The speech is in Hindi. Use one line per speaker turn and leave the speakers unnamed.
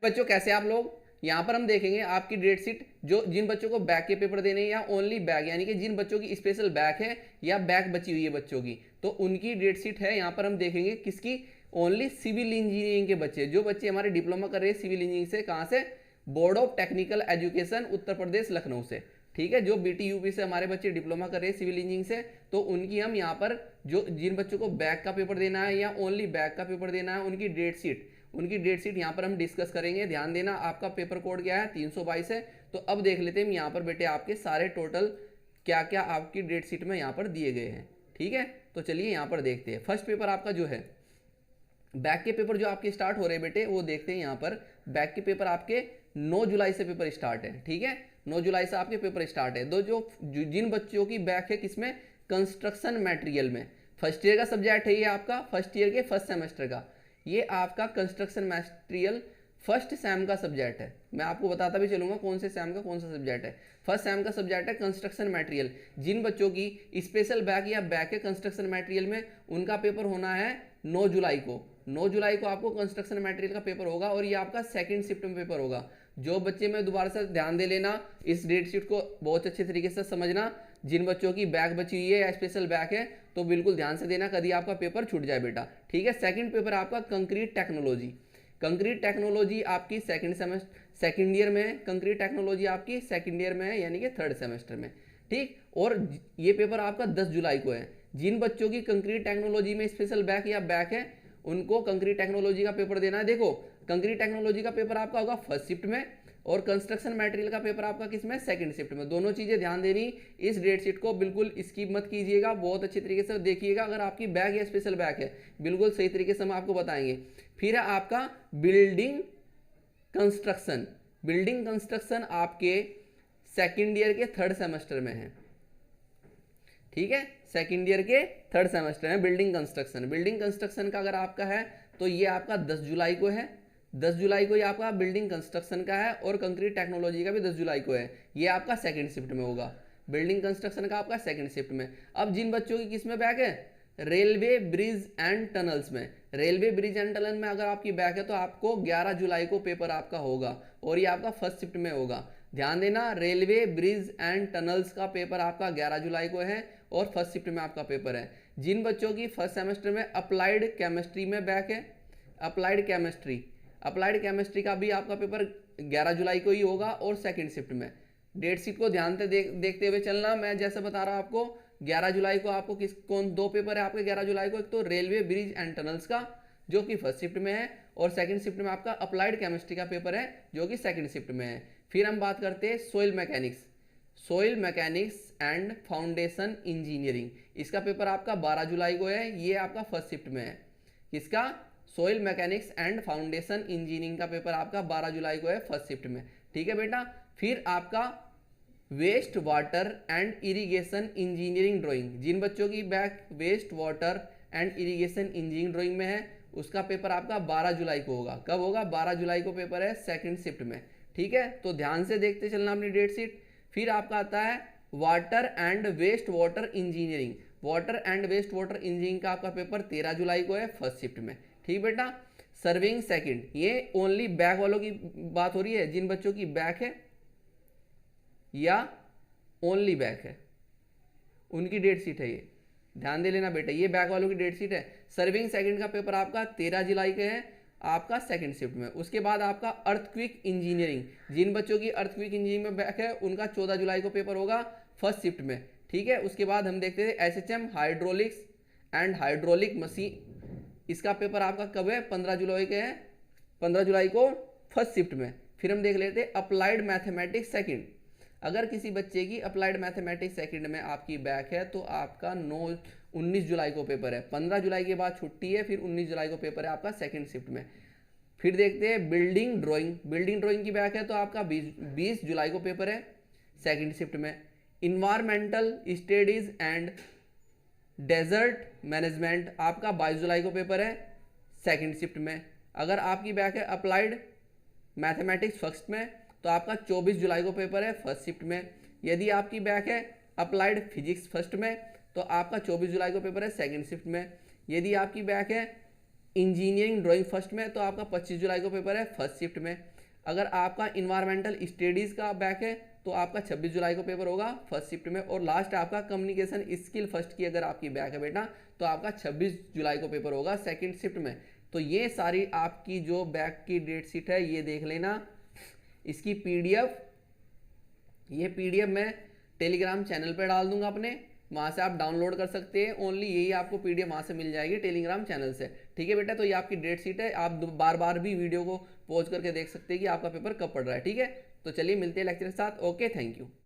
बच्चों कैसे आप लोग, यहाँ पर हम देखेंगे आपकी डेट शीट, जो जिन बच्चों को बैक के पेपर देने हैं या ओनली बैक, यानी कि जिन बच्चों की स्पेशल बैक है या बैक बची हुई है बच्चों की, तो उनकी डेट शीट है। यहाँ पर हम देखेंगे किसकी, ओनली सिविल इंजीनियरिंग के बच्चे, जो बच्चे हमारे डिप्लोमा कर रहे हैं सिविल इंजीनियरिंग से, कहाँ से, board of technical education Uttar Pradesh Lucknow से, ठीक है। जो बीटी यूपी से हमारे बच्चे डिप्लोमा कर रहे हैं सिविल इंजीनियरिंग से, तो उनकी हम यहाँ पर जो जिन बच्चों को बैक का पेपर देना है या ओनली बैक का पेपर देना है, उनकी डेट शीट यहाँ पर हम डिस्कस करेंगे। ध्यान देना, आपका पेपर कोड क्या है, 322 है। तो अब देख लेते हैं यहाँ पर बेटे आपके सारे टोटल क्या क्या आपकी डेट शीट में यहाँ पर दिए गए हैं, ठीक है। तो चलिए यहाँ पर देखते हैं। फर्स्ट पेपर आपका जो है बैक के पेपर जो आपके स्टार्ट हो रहे हैं बेटे, वो देखते हैं। यहाँ पर बैक के पेपर आपके 9 जुलाई से पेपर स्टार्ट है, ठीक है। 9 जुलाई से आपके पेपर स्टार्ट है। जिन बच्चों की बैक है किसमें, कंस्ट्रक्शन मटेरियल में, फर्स्ट ईयर का सब्जेक्ट है ये आपका, फर्स्ट ईयर के फर्स्ट सेमेस्टर का, ये आपका कंस्ट्रक्शन मटेरियल फर्स्ट सेम का सब्जेक्ट है। मैं आपको बताता भी चलूंगा कौन से सेम का कौन सा सब्जेक्ट है। फर्स्ट सेम का सब्जेक्ट है कंस्ट्रक्शन मटेरियल। जिन बच्चों की स्पेशल बैक या बैक है कंस्ट्रक्शन मटेरियल में, उनका पेपर होना है 9 जुलाई को। 9 जुलाई को आपको कंस्ट्रक्शन मटेरियल का पेपर होगा और ये आपका सेकंड शिफ्ट में पेपर होगा। जो बच्चे, मैं दोबारा से ध्यान दे लेना, इस डेट शीट को बहुत अच्छे तरीके से समझना। जिन बच्चों की बैक बची हुई है या स्पेशल बैक है, तो बिल्कुल ध्यान से देना, कभी आपका पेपर छूट जाए बेटा, ठीक है। सेकंड पेपर आपका कंक्रीट टेक्नोलॉजी। कंक्रीट टेक्नोलॉजी आपकी सेकंड ईयर में है। कंक्रीट टेक्नोलॉजी आपकी सेकंड ईयर में है, यानी कि थर्ड सेमेस्टर में, ठीक। और ये पेपर आपका 10 जुलाई को है। जिन बच्चों की कंक्रीट टेक्नोलॉजी में स्पेशल बैक या बैक है, उनको कंक्रीट टेक्नोलॉजी का पेपर देना है। देखो, कंक्रीट टेक्नोलॉजी का पेपर आपका होगा फर्स्ट शिफ्ट में और कंस्ट्रक्शन मटेरियल का पेपर आपका किसमें, सेकंड शिफ्ट में। दोनों चीजें ध्यान देनी। इस डेट शीट को बिल्कुल स्किप मत कीजिएगा, बहुत अच्छे तरीके से देखिएगा। अगर आपकी बैक या स्पेशल बैक है, बिल्कुल सही तरीके से हम आपको बताएंगे। फिर है आपका बिल्डिंग कंस्ट्रक्शन। बिल्डिंग कंस्ट्रक्शन आपके सेकेंड ईयर के थर्ड सेमेस्टर में है, ठीक है। सेकेंड ईयर के थर्ड सेमेस्टर में बिल्डिंग कंस्ट्रक्शन। बिल्डिंग कंस्ट्रक्शन का अगर आपका है तो ये आपका 10 जुलाई को है। 10 जुलाई को ये आपका बिल्डिंग कंस्ट्रक्शन का है और कंक्रीट टेक्नोलॉजी का भी 10 जुलाई को है। ये आपका सेकंड शिफ्ट में होगा। बिल्डिंग कंस्ट्रक्शन का आपका सेकंड शिफ्ट में। अब जिन बच्चों की किस में बैक है, रेलवे ब्रिज एंड टनल्स में, रेलवे ब्रिज एंड टनल में अगर आपकी बैक है तो आपको 11 जुलाई को पेपर आपका होगा और ये आपका फर्स्ट शिफ्ट में होगा। ध्यान देना, रेलवे ब्रिज एंड टनल्स का पेपर आपका 11 जुलाई को है और फर्स्ट शिफ्ट में आपका पेपर है। जिन बच्चों की फर्स्ट सेमेस्टर में अप्लाइड केमिस्ट्री में बैक है, अप्लाइड केमिस्ट्री का भी आपका पेपर 11 जुलाई को ही होगा और सेकंड शिफ्ट में। डेट शीट को ध्यान से देखते हुए चलना। मैं जैसे बता रहा हूं आपको, 11 जुलाई को आपको दो पेपर है आपके 11 जुलाई को। एक तो रेलवे ब्रिज एंड टनल्स का जो कि फर्स्ट शिफ्ट में है और सेकंड शिफ्ट में आपका अप्लाइड केमिस्ट्री का पेपर है जो कि सेकंड शिफ्ट में है। फिर हम बात करते हैं soil mechanics and foundation engineering. इसका पेपर आपका 12 जुलाई को है, ये आपका फर्स्ट शिफ्ट में है। किसका, soil mechanics and foundation engineering का पेपर आपका 12 जुलाई को है फर्स्ट शिफ्ट में, ठीक है बेटा। फिर आपका waste water and irrigation engineering drawing. जिन बच्चों की back waste water and irrigation engineering drawing में है, उसका पेपर आपका 12 जुलाई को होगा। कब होगा, 12 जुलाई को पेपर है सेकंड शिफ्ट में, ठीक है। तो ध्यान से देखते चलना अपनी डेट शीट। फिर आपका आता है water and waste water engineering. Water and waste water engineering का आपका पेपर 13 जुलाई को है फर्स्ट शिफ्ट में, ठीक बेटा। सर्विंग सेकंड, ये ओनली बैक वालों की बात हो रही है। जिन बच्चों की बैक है या ओनली बैक है, उनकी डेट शीट है ये, ध्यान दे लेना बेटा, ये बैक वालों की डेट शीट है। सर्विंग सेकंड का पेपर आपका 13 जुलाई के है आपका सेकंड शिफ्ट में। उसके बाद आपका अर्थक्विक इंजीनियरिंग। जिन बच्चों की अर्थक्विक इंजीनियरिंग में बैक है, उनका 14 जुलाई को पेपर होगा फर्स्ट शिफ्ट में, ठीक है। उसके बाद हम देखते हैं SHM hydraulics and hydraulic machine. इसका पेपर आपका कब है, 15 जुलाई के है, 15 जुलाई को फर्स्ट शिफ्ट में। फिर हम देख लेते हैं अप्लाइड मैथमेटिक्स सेकंड। अगर किसी बच्चे की अप्लाइड मैथमेटिक्स सेकंड में आपकी बैक है तो आपका 19 जुलाई को पेपर है। 15 जुलाई के बाद छुट्टी है, फिर 19 जुलाई को पेपर है आपका सेकंड शिफ्ट में। फिर देखते हैं बिल्डिंग ड्राइंग की बैक है तो आपका 20 जुलाई को पेपर है सेकंड शिफ्ट में। Environmental studies and desert management आपका 22 जुलाई को पेपर है सेकंड शिफ्ट में। अगर आपकी बैक है अप्लाइड मैथमेटिक्स फर्स्ट में तो आपका 24 जुलाई को पेपर है फर्स्ट शिफ्ट में। यदि आपकी बैक है अप्लाइड फिजिक्स फर्स्ट में तो आपका 24 जुलाई को पेपर है सेकंड शिफ्ट में। यदि आपकी बैक है इंजीनियरिंग ड्राइंग फर्स्ट में तो आपका 25 जुलाई को पेपर है फर्स्ट शिफ्ट में। अगर आपका इन्वायरमेंटल स्टडीज़ का बैक है तो आपका 26 जुलाई को पेपर होगा फर्स्ट शिफ्ट में। और लास्ट आपका कम्युनिकेशन स्किल फर्स्ट की अगर आपकी बैक है बेटा तो आपका 26 जुलाई को पेपर होगा सेकंड शिफ्ट में। तो ये सारी आपकी जो बैक की डेट शीट है ये देख लेना। इसकी पीडीएफ, ये पीडीएफ मैं टेलीग्राम चैनल पर डाल दूंगा अपने, वहाँ से आप डाउनलोड कर सकते हैं। ओनली यही आपको पीडीएफ वहाँ से मिल जाएगी टेलीग्राम चैनल से। ठीक है बेटा, तो ये आपकी डेट शीट है, आप बार बार भी वीडियो को पॉज करके देख सकते हैं कि आपका पेपर कब पड़ रहा है। ठीक है, तो चलिए मिलते हैं लेक्चर के साथ। Okay, thank you.